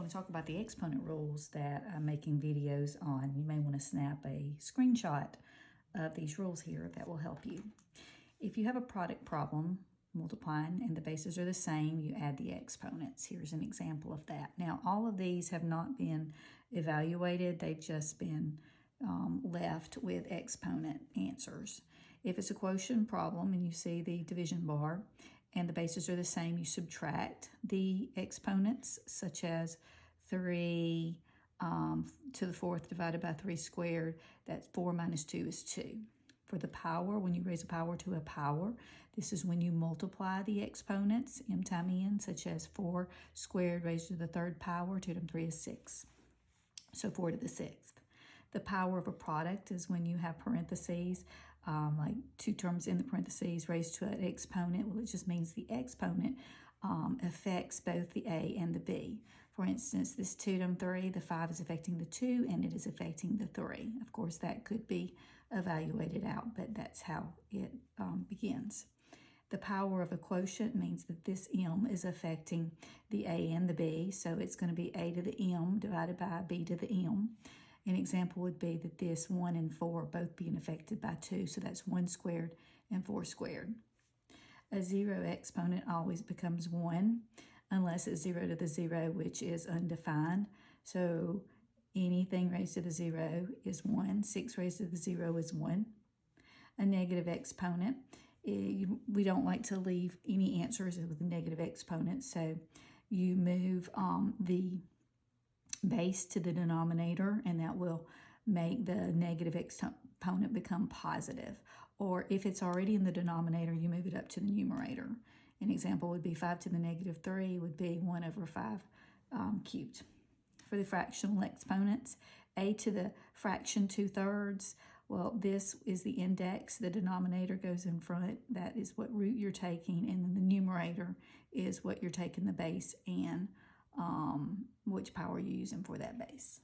want to talk about the exponent rules that I'm making videos on. You may want to snap a screenshot of these rules here that will help you. If you have a product problem, multiplying, and the bases are the same, you add the exponents. Here's an example of that. Now, all of these have not been evaluated. They've just been left with exponent answers. If it's a quotient problem and you see the division bar and the bases are the same, you subtract the exponents, such as 3 to the fourth divided by 3 squared. That's 4 minus 2 is 2. For the power, when you raise a power to a power, this is when you multiply the exponents, m times n, such as 4 squared raised to the third power, 2 times 3 is 6. So 4 to the sixth. The power of a product is when you have parentheses, like 2 terms in the parentheses raised to an exponent. Well, it just means the exponent affects both the a and the b. For instance, this 2 times 3, the 5 is affecting the 2 and it is affecting the 3. Of course, that could be evaluated out, but that's how it begins. The power of a quotient means that this m is affecting the a and the b, so it's going to be a to the m divided by b to the m. An example would be that this 1 and 4 both being affected by 2, so that's 1 squared and 4 squared. A 0 exponent always becomes 1 unless it's 0 to the 0, which is undefined. So anything raised to the 0 is 1. 6 raised to the 0 is 1. A negative exponent, we don't like to leave any answers with a negative exponent, so you move the base to the denominator, and that will make the negative exponent become positive. Or if it's already in the denominator, you move it up to the numerator. An example would be 5 to the negative 3 would be 1 over 5 cubed. For the fractional exponents, a to the fraction 2/3, well, this is the index. The denominator goes in front. That is what root you're taking, and then the numerator is what you're taking the base and which power you're using for that base.